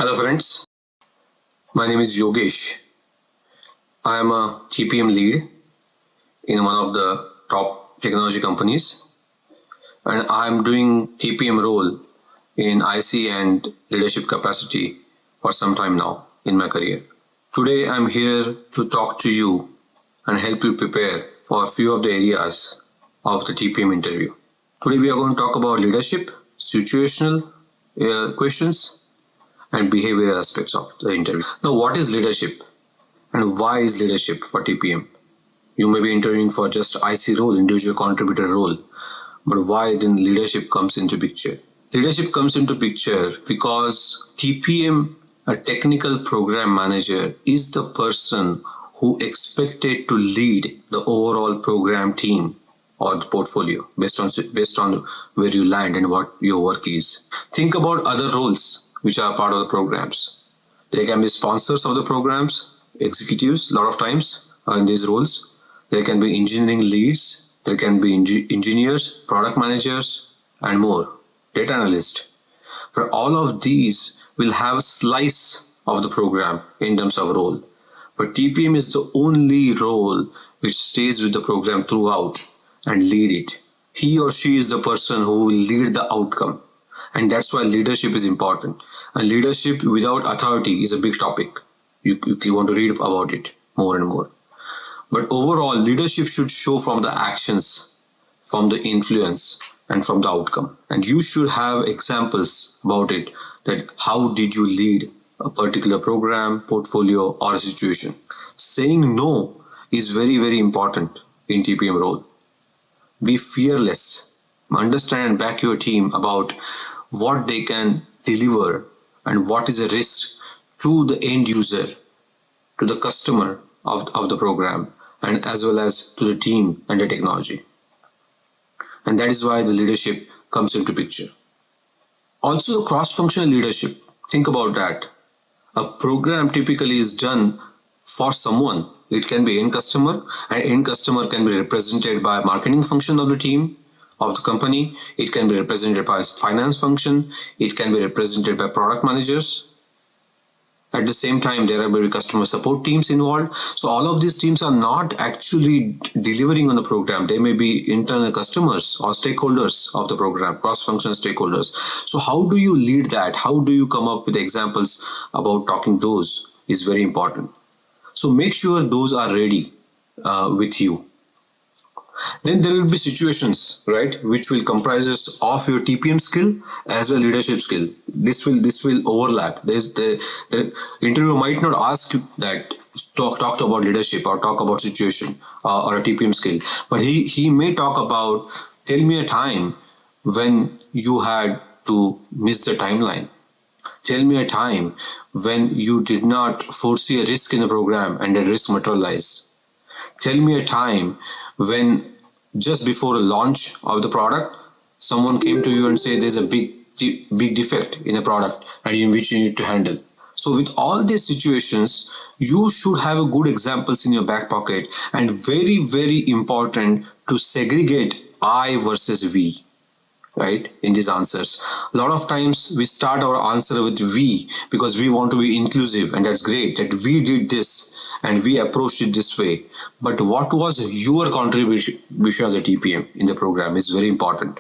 Hello friends, my name is Yogesh. I am a TPM lead in one of the top technology companies, and I am doing TPM role in IC and leadership capacity for some time now in my career. Today I am here to talk to you and help you prepare for a few of the areas of the TPM interview. Today we are going to talk about leadership, situational questions, and behavioral aspects of the interview. Now, what is leadership and why is leadership for TPM? You may be interviewing for just IC role, individual contributor role, but why then leadership comes into picture? Leadership comes into picture because TPM, a technical program manager, is the person who expected to lead the overall program team or the portfolio based on where you land and what your work is. Think about other roles which are part of the programs. They can be sponsors of the programs, executives, a lot of times in these roles. There can be engineering leads, there can be engineers, product managers, and more, data analyst. But all of these will have a slice of the program in terms of role. But TPM is the only role which stays with the program throughout and lead it. He or she is the person who will lead the outcome. And that's why leadership is important. And leadership without authority is a big topic. You want to read about it more and more. But overall, leadership should show from the actions, from the influence, and from the outcome. And you should have examples about it, that how did you lead a particular program, portfolio, or a situation. Saying no is very, very important in TPM role. Be fearless. Understand and back your team about what they can deliver and what is a risk to the end user, to the customer of the program, and as well as to the team and the technology. And that is why the leadership comes into picture. Also, the cross-functional leadership. Think about that. A program typically is done for someone. It can be end customer, and end customer can be represented by marketing function of the team, of the company. It can be represented by finance function. It can be represented by product managers. At the same time, there are very customer support teams involved. So all of these teams are not actually delivering on the program. They may be internal customers or stakeholders of the program, cross-functional stakeholders. So how do you lead that? How do you come up with examples about talking those is very important. So make sure those are ready with you. Then there will be situations, right, which will comprises of your TPM skill as well leadership skill. This will overlap. The interviewer might not ask you that talk about leadership or talk about situation or a TPM skill, but he may talk about, tell me a time when you had to miss the timeline. Tell me a time when you did not foresee a risk in the program and the risk materialized. Tell me a time when just before the launch of the product, someone came to you and said there's a big defect in a product and in which you need to handle. So with all these situations, you should have a good examples in your back pocket, and very, very important to segregate I versus we. Right, in these answers. A lot of times we start our answer with we because we want to be inclusive, and that's great that we did this and we approached it this way. But what was your contribution as a TPM in the program is very important.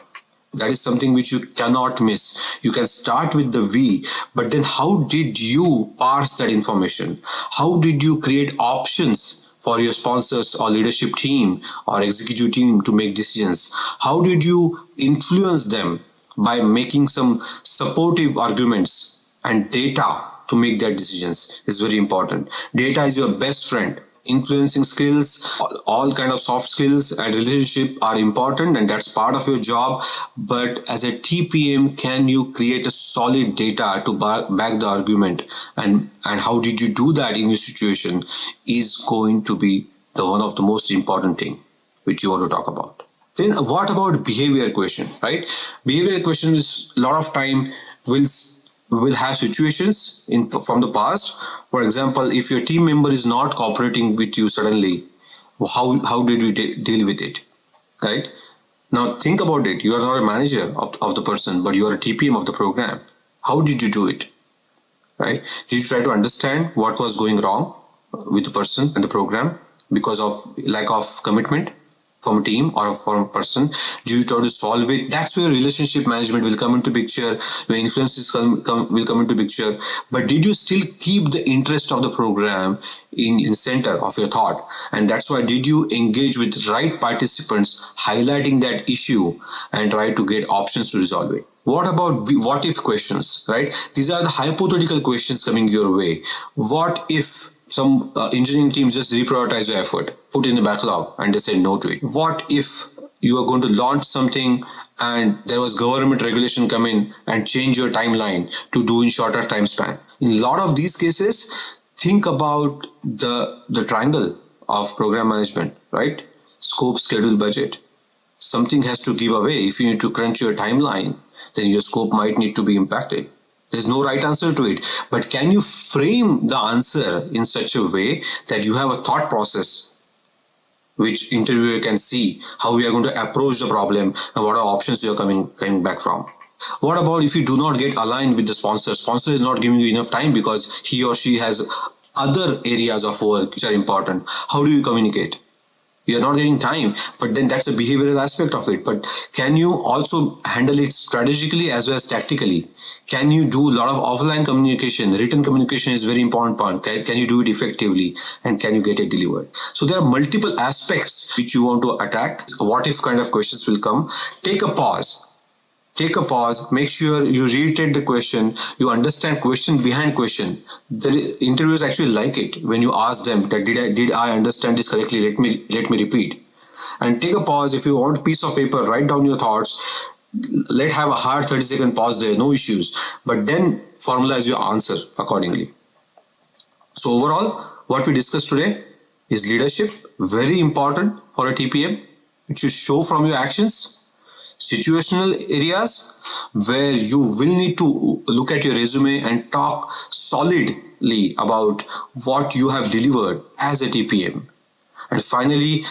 That is something which you cannot miss. You can start with the we, but then how did you parse that information? How did you create options for your sponsors or leadership team or executive team to make decisions? How did you influence them by making some supportive arguments and data to make their decisions is very important. Data is your best friend. Influencing skills, all kind of soft skills and relationship are important, and that's part of your job. But as a TPM, can you create a solid data to back the argument? And how did you do that in your situation is going to be the one of the most important thing which you want to talk about. Then what about behavior question, right? Behavior question is a lot of time will have situations from the past. For example, if your team member is not cooperating with you suddenly, how did you deal with it, right? Now think about it. You are not a manager of the person, but you are a TPM of the program. How did you do it? right? Did you try to understand what was going wrong with the person and the program because of lack of commitment from a team or from a person? Do you try to solve it? That's where relationship management will come into picture, where influences will come into picture. But did you still keep the interest of the program in center of your thought? And that's why did you engage with right participants, highlighting that issue and try to get options to resolve it? What about what if questions, right? These are the hypothetical questions coming your way. What if some engineering team just reprioritize your effort, put in the backlog, and they say no to it? What if you are going to launch something and there was government regulation come in and change your timeline to do in shorter time span? In a lot of these cases, think about the triangle of program management, right? Scope, schedule, budget. Something has to give away. If you need to crunch your timeline, then your scope might need to be impacted. There's no right answer to it. But can you frame the answer in such a way that you have a thought process which interviewer can see how we are going to approach the problem and what are options you are coming back from? What about if you do not get aligned with the sponsor? Sponsor is not giving you enough time because he or she has other areas of work which are important. How do you communicate? You're not getting time, but then that's a behavioral aspect of it. But can you also handle it strategically as well as tactically? Can you do a lot of offline communication? Written communication is very important part. Can you do it effectively? And can you get it delivered? So there are multiple aspects which you want to attack. What if kind of questions will come? Take a pause. Make sure you reiterate the question, you understand question behind question. The interviewers actually like it when you ask them that did I understand this correctly? Let me repeat. And take a pause. If you want a piece of paper, write down your thoughts. Let's have a hard 30-second pause there, no issues. But then formalize your answer accordingly. So overall, what we discussed today is leadership, very important for a TPM. It should show from your actions. Situational areas where you will need to look at your resume and talk solidly about what you have delivered as a TPM. And finally,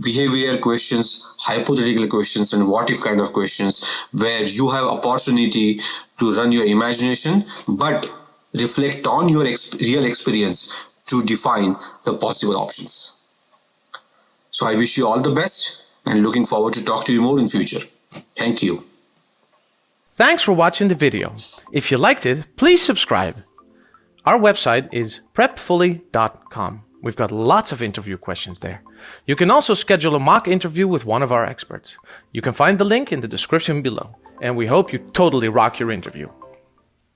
behavior questions, hypothetical questions, and what if kind of questions where you have opportunity to run your imagination but reflect on your real experience to define the possible options. So I wish you all the best and looking forward to talk to you more in future. Thank you. Thanks for watching the video. If you liked it, please subscribe. Our website is prepfully.com. We've got lots of interview questions there. You can also schedule a mock interview with one of our experts. You can find the link in the description below. And we hope you totally rock your interview.